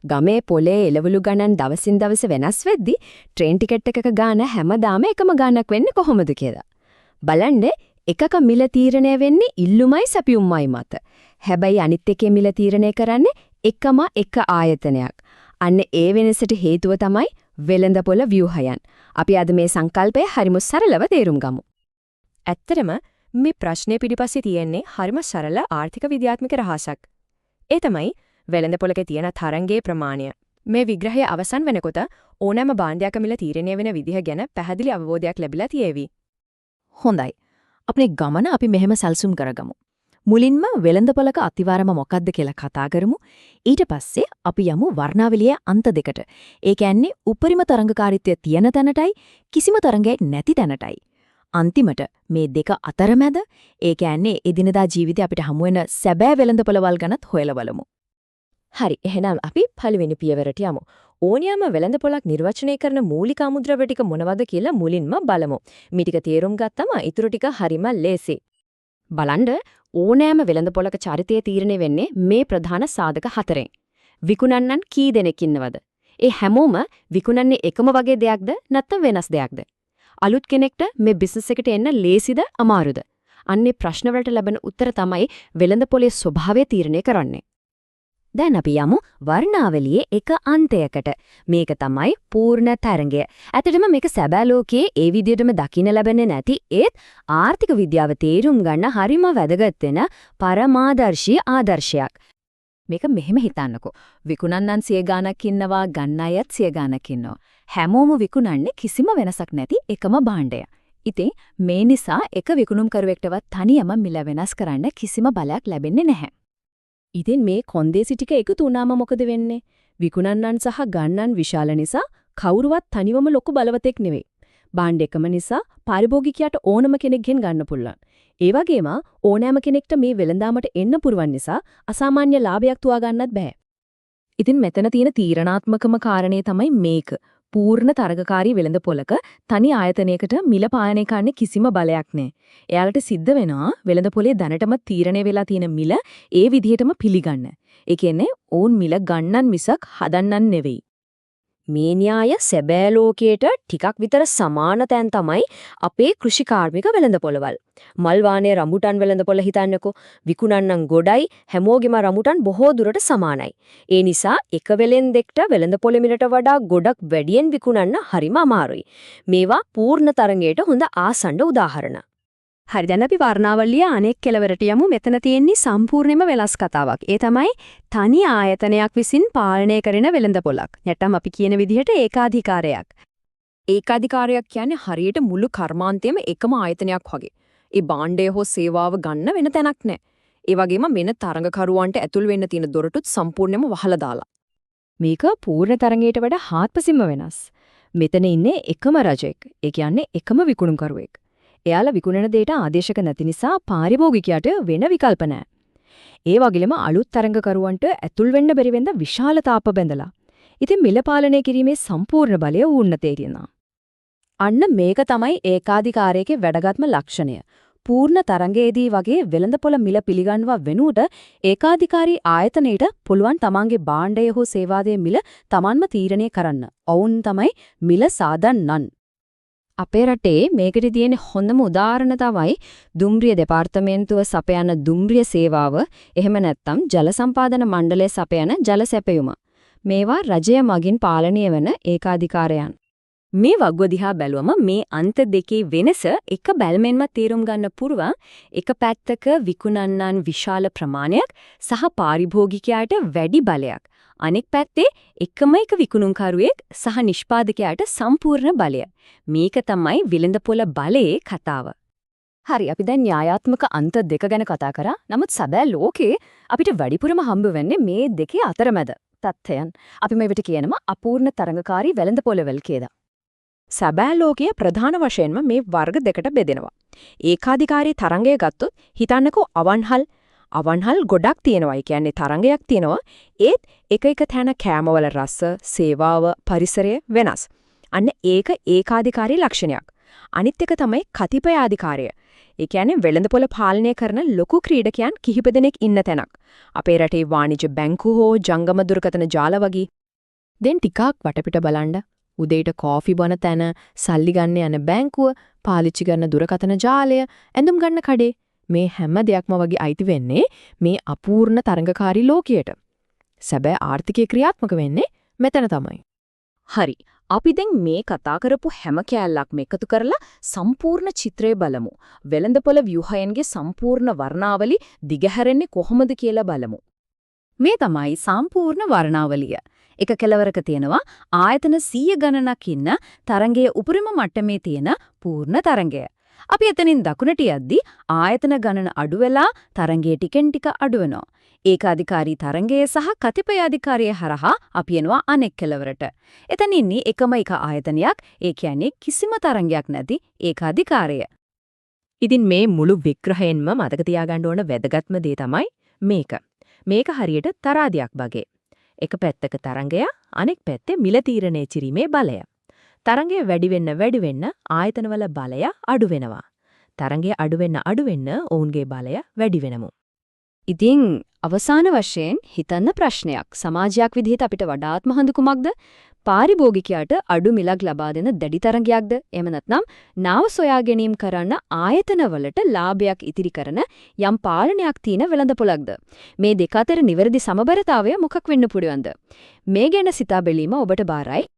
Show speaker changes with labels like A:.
A: ගමේ පොලේ එළවලු ගණන් දවසින් දවස වෙනස් වෙද්දි ට්‍රේන් ටිකට් එකක ගාණ හැමදාම එකම ගාණක් වෙන්නේ කොහොමද කියලා. බලන්න එකක මිල තීරණය වෙන්නේ ඉල්ලුමයි සැපියුම්මයි මත. හැබැයි අනිත් එකේ මිල තීරණය කරන්නේ එකම එක ආයතනයක්. අන්න ඒ වෙනසට හේතුව තමයි වෙළඳපොළ ව්‍යුහයන්. අපි අද මේ සංකල්පය හරිම සරලව තේරුම් ගමු.
B: ඇත්තටම මේ ප්‍රශ්නේ පිටිපස්සේ තියෙන්නේ හරිම සරල ආර්ථික විද්‍යාත්මක රහසක්. ඒ තමයි වෙළඳපොළක තියෙන තරංගයේ ප්‍රමාණය. මේ විග්‍රහය අවසන් වෙනකොට ඕනෑම භාණ්ඩයක මිල තීරණය වෙන විදිහ ගැන පැහැදිලි අවබෝධයක් ලැබිලා තියෙවි.
C: හොඳයි. අපේ ගමන අපි මෙහෙම සැලසුම් කරගමු. මුලින්ම වෙළඳපොළක අතිවාරම මොකක්ද කියලා කතා කරමු. ඊට පස්සේ අපි යමු වර්ණාවලියේ අන්ත දෙකට. ඒ කියන්නේ උපරිම තරංගකාරීත්වය තියෙන තැනටයි කිසිම තරංගයක් නැති තැනටයි. අන්තිමට මේ දෙක අතරමැද ඒ කියන්නේ එදිනදා ජීවිතේ අපිට හමු වෙන සැබෑ වෙළඳපොළවල් ගැනත් හොයලා බලමු.
B: හරි, එහෙනම් අපි පළවෙනි පියවරට යමු. ඕනියම වෙළඳපොළක් නිර්වචනය කරන මූලික අමුද්‍රව්‍ය ටික මොනවද කියලා මුලින්ම බලමු. මේ ටික තේරුම් ගත්තම ඊටු ටික හරිම ලේසි.
A: බලන්න ඕනෑම වෙළඳපොළක චරිතය තීරණය වෙන්නේ මේ ප්‍රධාන සාධක හතරෙන්. විකුණන්නන් කී දෙනෙක් ඉන්නවද? ඒ හැමෝම විකුණන්නේ එකම වගේ දෙයක්ද නැත්නම් වෙනස් දෙයක්ද? අලුත් කෙනෙක්ට මේ බිස්නස් එකට එන්න ලේසිද අමාරුද? අන්නේ ප්‍රශ්න වලට ලැබෙන උත්තර තමයි වෙළඳපොලේ ස්වභාවය තීරණය කරන්නේ. දැන් අපි යමු වර්ණාවලියේ එක අන්තයකට. මේක තමයි පූර්ණ තරංගය. ඇත්තටම මේක සැබෑ ලෝකයේ ඒ විදිහටම දකින්න ලැබෙන්නේ නැති ඒත් ආර්ථික විද්‍යාව තේරුම් ගන්න හරිම වැදගත් වෙන පරමාදර්ශී ආදර්ශයක්. මේක මෙහෙම හිතන්නකෝ. විකුණන්නන් 100 ගාණක් ඉන්නවා, ගන්න අයත් 100 ගාණක් ඉන්නවා. හැමෝම විකුණන්නේ කිසිම වෙනසක් නැති එකම භාණ්ඩය. ඉතින් මේ නිසා එක විකුණුම්කරුවෙක්ටවත් තනියම මිල වෙනස් කරන්න කිසිම බලයක් ලැබෙන්නේ නැහැ.
B: ඉතින් මේ කොන්දේසි ටික එකතු වුණාම මොකද වෙන්නේ? විකුණන්නන් සහ ගන්නන් විශාල නිසා කවුරුවත් තනිවම ලොකු බලවතෙක් නෙවෙයි. භාණ්ඩ එකම නිසා පාරිභෝගිකයාට ඕනම කෙනෙක්ගෙන් ගන්න පුළුවන්. ඒ වගේම ඕනෑම කෙනෙක්ට මේ වෙළඳාමට එන්න පුරුවන් නිසා අසාමාන්‍ය ලාභයක් තුවා ගන්නත් බෑ.
C: ඉතින් මෙතන තියෙන තීරණාත්මකම කාරණේ තමයි මේක. පූර්ණ තරගකාරී වෙළඳපොළක තනි ආයතනයකට මිල පාලනය කරන්න කිසිම බලයක් නැහැ. එයාලට සිද්ධ වෙනවා වෙළඳපොලේ දැනටම තීරණය වෙලා තියෙන මිල ඒ විදිහටම පිළිගන්න. ඒ කියන්නේ ඕන් මිල ගන්නන් මිසක් හදන්නන් නෙවෙයි.
B: මේ න්‍යාය සැබෑ ලෝකයට ටිකක් විතර සමාන තැන් තමයි අපේ කෘෂිකාර්මික වෙළඳපොළවල්. මල් වානේ රඹුටන් වෙළඳපොළ හිතන්නකෝ. විකුණන්නන් ගොඩයි හැමෝගෙම රඹුටන් බොහෝ දුරට සමානයි. ඒ නිසා එක වෙළෙන්දෙක්ට වෙළඳපොළ මිලට වඩා ගොඩක් වැඩියෙන් විකුණන්න හරිම අමාරුයි. මේවා පූර්ණ තරංගයට හොඳ ආසන්න උදාහරණ.
A: හරි, දැන් අපි වර්ණාවලිය අනෙක් කෙලවරට යමු. මෙතන තියෙන්නේ සම්පූර්ණයෙන්ම වෙනස් කතාවක්. ඒ තමයි තනි ආයතනයක් විසින් පාලනය කරන වෙළඳපොළක්. නැත්නම් අපි කියන විදිහට ඒකාධිකාරයක්.
B: ඒකාධිකාරයක් කියන්නේ හරියට මුළු කර්මාන්තයේම එකම ආයතනයක් වගේ. ඒ භාණ්ඩය හෝ සේවාව ගන්න වෙන තැනක් නැහැ. ඒ වගේම වෙන තරඟකරුවන්ට ඇතුල් වෙන්න තියෙන දොරටුත් සම්පූර්ණයෙන්ම වහලා දාලා.
A: මේක පූර්ණ තරංගයට වඩා හාත්පසින්ම වෙනස්. මෙතන ඉන්නේ එකම රජෙක්. ඒ කියන්නේ එකම විකුණුම්කරුවෙක්. එයාලා විකුණන දෙයට ආදේශක නැති නිසා පාරිභෝගිකයාට වෙන විකල්ප නැහැ. ඒ වගේම අලුත් තරඟකරුවන්ට ඇතුල් වෙන්න බැරි වෙනද විශාල තාප බැඳලා. ඉතින් මිල පාලනය කිරීමේ සම්පූර්ණ බලය ඌන්න තේරෙනවා.
B: අන්න මේක තමයි ඒකාධිකාරයේ වැදගත්ම ලක්ෂණය. පූර්ණ තරංගයේදී වගේ වෙළඳපොළ මිල පිළිගන්නවා වෙනුවට ඒකාධිකාරී ආයතනයට පුළුවන් තමන්ගේ භාණ්ඩය හෝ සේවාවේ මිල තමන්ම තීරණය කරන්න. ඔවුන් තමයි මිල සාදන්නන්.
A: අපේ රටේ මේකට තියෙන හොඳම උදාහරණ තමයි දුම්රිය දෙපාර්තමේන්තුව සපයන දුම්රිය සේවාව, එහෙම නැත්නම් ජල සම්පාදන මණ්ඩලය සපයන ජල සැපයුම. මේවා රජය මගින් පාලනය වන ඒකාධිකාරයන්.
B: මේ වග්ව දිහා බැලුවම මේ අන්ත දෙකේ වෙනස එක බැල්මෙන්ම තේරුම් ගන්න පුරුවන්. එක පැත්තක විකුණන්නන් විශාල ප්‍රමාණයක් සහ පාරිභෝගිකයාට වැඩි බලයක්. අනෙක් පැත්තේ එකම එක විකුණුම්කරුවෙක් සහ නිෂ්පාදකයාට සම්පූර්ණ බලය. මේක තමයි වෙළඳපොළ බලයේ කතාව.
A: හරි, අපි දැන් න්‍යායාත්මක අන්ත දෙක ගැන කතා කරා. නමුත් සැබෑ ලෝකේ අපිට වැඩිපුරම හම්බ වෙන්නේ මේ දෙකේ අතරමැද තත්ත්වයන්. අපි මේවට කියනවා අපූර්ණ තරංගකාරී වෙළඳපොළවල් කියලා.
B: සැබෑ ලෝකයේ ප්‍රධාන වශයෙන්ම මේ වර්ග දෙකට බෙදෙනවා. ඒකාධිකාරී තරංගය ගත්තොත් හිතන්නකෝ අවන්හල් ගොඩක් තියෙනවා. ඒ කියන්නේ තරංගයක් තියෙනවා. ඒත් එක එක තැන කෑමවල රස, සේවාව, පරිසරය වෙනස්. අන්න ඒක ඒකාධිකාරී ලක්ෂණයක්. අනිත් එක තමයි කතිපයාධිකාරය.
A: ඒ කියන්නේ වෙළඳපොළ පාලනය කරන ලොකු ක්‍රීඩකයන් කිහිප දෙනෙක් ඉන්න තැනක්. අපේ රටේ වාණිජ බැංකු හෝ ජංගම දුරකථන ජාල වගේ.
C: දැන් ටිකක් වටපිට බලන්න. උදේට කෝෆි බොන තැන, සල්ලි ගන්න යන බැංකුව, පාලිච්චි කරන දුරකථන ජාලය, ඇඳුම් ගන්න කඩේ මේ හැම දෙයක්ම වගේ අයිති වෙන්නේ මේ අපූර්ණ තරංගකාරී ලෝකයට. සැබෑ ආර්ථිකය ක්‍රියාත්මක වෙන්නේ මෙතන තමයි.
A: හරි. අපි දැන් මේ කතා කරපු හැම කෑල්ලක්ම එකතු කරලා සම්පූර්ණ චිත්‍රය බලමු. වෙළඳපොළ ව්‍යුහයන්ගේ සම්පූර්ණ වර්ණාවලි දිගහැරෙන්නේ කොහොමද කියලා බලමු. මේ තමයි සම්පූර්ණ වර්ණාවලිය. එක කෙලවරක තියෙනවා ආයතන 100 ගණනක් ඉන්න තරංගයේ උපරිම මට්ටමේ තියෙන පූර්ණ තරංගය. අපි එතනින් දකුණට යද්දී ආයතන ගණන අඩු වෙලා තරංගයේ ටිකෙන් ටික අඩු වෙනවා. ඒකාධිකාරී තරංගයේ සහ කතිපය අධිකාරිය හරහා අපි යනවා අනෙක් කෙලවරට. එතන ඉන්නේ එකම එක ආයතනයක්, ඒ කියන්නේ කිසිම තරංගයක් නැති ඒකාධිකාරය.
C: ඉතින් මේ මුළු විග්‍රහයෙන්ම මතක තියාගන්න ඕන වැදගත්ම දේ තමයි මේක. මේක හරියට තරාදියක් වගේ. එක පැත්තක තරංගය, අනෙක් පැත්තේ මිල තීරණය කිරීමේ බලය. තරංගය වැඩි වෙන්න ආයතනවල බලය අඩු වෙනවා. තරංගය අඩු වෙන්න ඔවුන්ගේ බලය වැඩි වෙනමු.
A: ඉතින් අවසාන වශයෙන් හිතන්න ප්‍රශ්නයක්. සමාජයක් විදිහට අපිට වඩාත්ම හඳු කුමක්ද? පාරිභෝගිකයාට අඩු මිලක් ලබා දෙන දැඩි තරංගයක්ද? එහෙම නැත්නම් නාව සොයා ගැනීම කරන ආයතනවලට ලාභයක් ඉතිරි කරන යම් පාලනයක් තියෙන වෙළඳපොළක්ද? මේ දෙක අතර නිවැරදි සමබරතාවය මොකක් වෙන්න පුළුවන්ද? මේ ගැන සිතා බැලීම ඔබට බාරයි.